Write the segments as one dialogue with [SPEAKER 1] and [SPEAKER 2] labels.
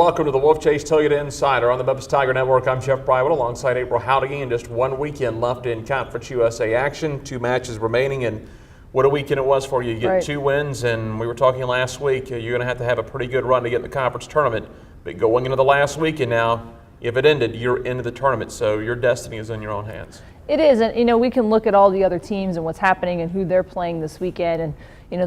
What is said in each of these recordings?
[SPEAKER 1] welcome to the Wolfchase Toyota Insider on the Memphis Tiger Network. I'm Jeff Brightwell alongside April Howdy, and just one weekend left in Conference USA action. 2 matches remaining, and what a weekend it was for you. You get 2 wins, and we were talking last week, you're going to have a pretty good run to get in the conference tournament. But going into the last weekend now, if it ended, you're into the tournament, so your destiny is in your own hands.
[SPEAKER 2] It is, and we can look at all the other teams and what's happening and who they're playing this weekend, and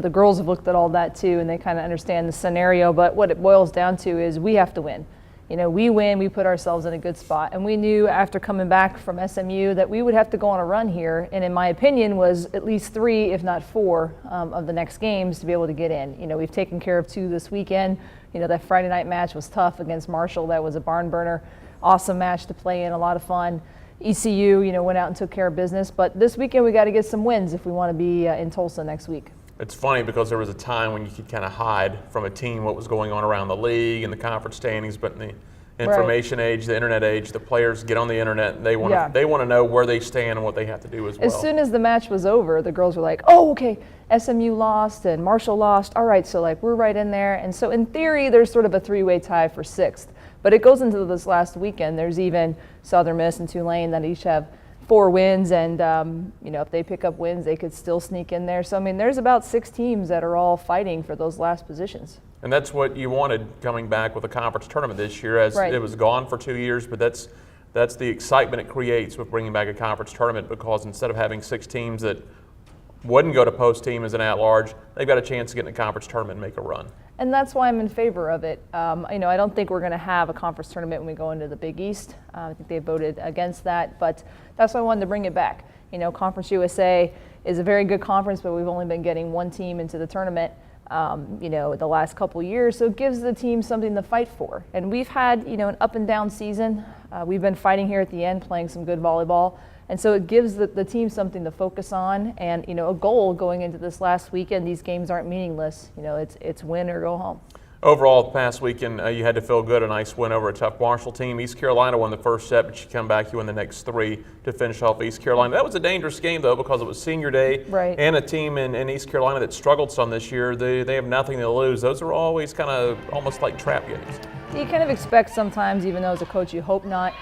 [SPEAKER 2] the girls have looked at all that too, and they kind of understand the scenario. But what it boils down to is we have to win. We win, we put ourselves in a good spot, and we knew after coming back from SMU that we would have to go on a run here, and in my opinion was at least 3, if not 4, of the next games to be able to get in. We've taken care of 2 this weekend. That Friday night match was tough against Marshall. That was a barn burner. Awesome match to play in, a lot of fun. ECU, went out and took care of business. But this weekend we got to get some wins if we want to be in Tulsa next week.
[SPEAKER 1] It's funny because there was a time when you could kind of hide from a team what was going on around the league and the conference standings, but in the information age, the internet age, the players get on the internet and they want to know where they stand and what they have to do as well.
[SPEAKER 2] As soon as the match was over, the girls were like, "Oh, okay, SMU lost and Marshall lost. All right, so we're right in there." And so in theory, there's sort of a 3-way tie for 6th. But it goes into this last weekend. There's even Southern Miss and Tulane that each have 4 wins, and if they pick up wins, they could still sneak in there. So there's about 6 teams that are all fighting for those last positions.
[SPEAKER 1] And that's what you wanted coming back with the conference tournament this year, as it was gone for 2 years. But that's the excitement it creates with bringing back a conference tournament, because instead of having 6 teams that wouldn't go to post team as an at-large, they've got a chance to get in the conference tournament and make a run.
[SPEAKER 2] And that's why I'm in favor of it. I don't think we're going to have a conference tournament when we go into the Big East. I think they voted against that, but that's why I wanted to bring it back. Conference USA is a very good conference, but we've only been getting 1 team into the tournament, the last couple years. So it gives the team something to fight for. And we've had, an up and down season. We've been fighting here at the end, playing some good volleyball. And so it gives the team something to focus on, and a goal going into this last weekend. These games aren't meaningless. It's win or go home.
[SPEAKER 1] Overall, the past weekend, you had to feel good. A nice win over a tough Marshall team. East Carolina won the first set, but you come back, you win the next 3 to finish off East Carolina. That was a dangerous game, though, because it was senior day, and a team in East Carolina that struggled some this year. They have nothing to lose. Those are always kind of almost like trap games.
[SPEAKER 2] You kind of expect sometimes, even though as a coach you hope not.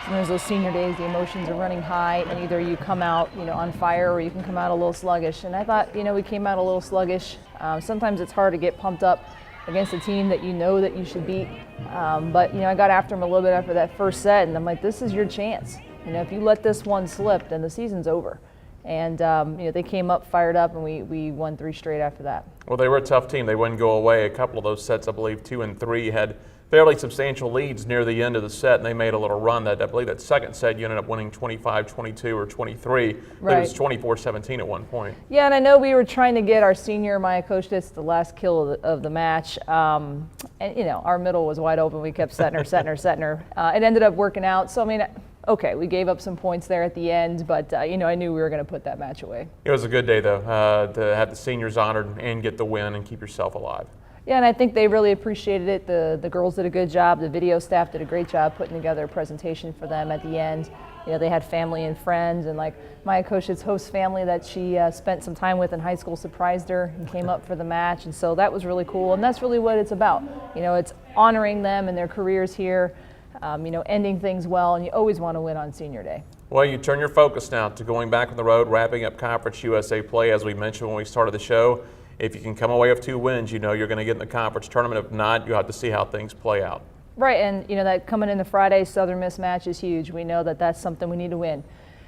[SPEAKER 2] Sometimes those senior days, the emotions are running high, and either you come out, on fire, or you can come out a little sluggish. And I thought, we came out a little sluggish. Sometimes it's hard to get pumped up against a team that that you should beat. But I got after them a little bit after that first set, and I'm like, this is your chance. If you let this one slip, then the season's over. And they came up fired up, and we won 3 straight after that.
[SPEAKER 1] Well, they were a tough team. They wouldn't go away. A couple of those sets, I believe 2 and 3, had fairly substantial leads near the end of the set, and they made a little run. That I believe that second set you ended up winning 25-22 or 23. But it was 24-17 at one point. Yeah,
[SPEAKER 2] and I know we were trying to get our senior Maya Kostis the last kill of the match, and our middle was wide open. We kept setting her. It ended up working out. So okay, we gave up some points there at the end, but I knew we were going to put that match away.
[SPEAKER 1] It was a good day, though, to have the seniors honored and get the win and keep yourself alive.
[SPEAKER 2] Yeah, and I think they really appreciated it. The girls did a good job. The video staff did a great job putting together a presentation for them at the end. They had family and friends, and Maya Koshit's host family that she spent some time with in high school surprised her and came up for the match, and so that was really cool. And that's really what it's about. It's honoring them and their careers here, ending things well, and you always want to win on senior day.
[SPEAKER 1] Well, you turn your focus now to going back on the road, wrapping up Conference USA play, as we mentioned when we started the show. If you can come away with 2 wins, you're going to get in the conference tournament. If not, you have to see how things play out.
[SPEAKER 2] Right, and that coming into Friday's Southern Miss match is huge. We know that that's something we need to win.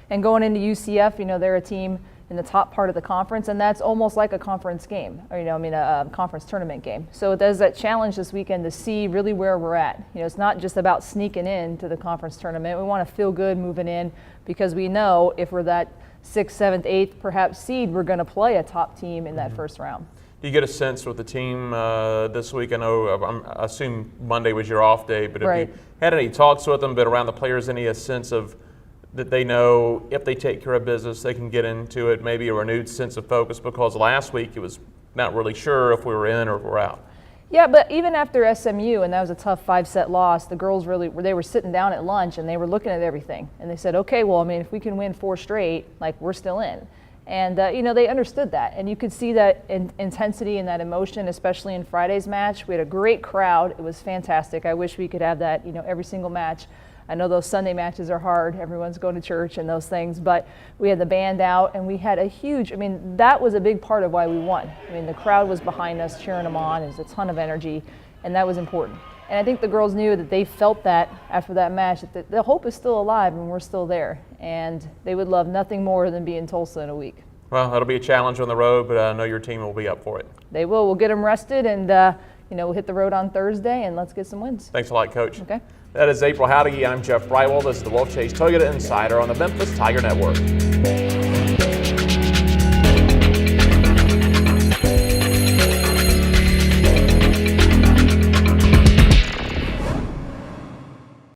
[SPEAKER 2] And going into UCF, they're a team in the top part of the conference, and that's almost like a conference game, or a conference tournament game. So there's that challenge this weekend to see really where we're at. It's not just about sneaking into the conference tournament. We want to feel good moving in, because we know if we're that 6th, 7th, 8th, perhaps seed, we're going to play a top team in that first round.
[SPEAKER 1] Do you get a sense with the team this week? I assume Monday was your off day, but have you had any talks with them, but around the players, any sense of that they know if they take care of business, they can get into it, maybe a renewed sense of focus, because last week it was not really sure if we were in or if we're out?
[SPEAKER 2] Yeah, but even after SMU, and that was a tough 5-set loss, the girls they were sitting down at lunch and they were looking at everything. And they said, okay, well, if we can win 4 straight, we're still in. And, they understood that. And you could see that intensity and that emotion, especially in Friday's match. We had a great crowd. It was fantastic. I wish we could have that, every single match. I know those Sunday matches are hard. Everyone's going to church and those things. But we had the band out, and we had a huge, that was a big part of why we won. The crowd was behind us, cheering them on. It was a ton of energy, and that was important. And I think the girls knew that they felt that after that match, that the hope is still alive and we're still there. And they would love nothing more than be in Tulsa in a week.
[SPEAKER 1] Well, that'll be a challenge on the road, but I know your team will be up for it.
[SPEAKER 2] They will. We'll get them rested, and we'll hit the road on Thursday, and let's get some wins.
[SPEAKER 1] Thanks a lot, Coach.
[SPEAKER 2] Okay.
[SPEAKER 1] That is April Jauregui. I'm Jeff Brightwell. This is the Wolfchase Toyota Insider on the Memphis Tiger Network.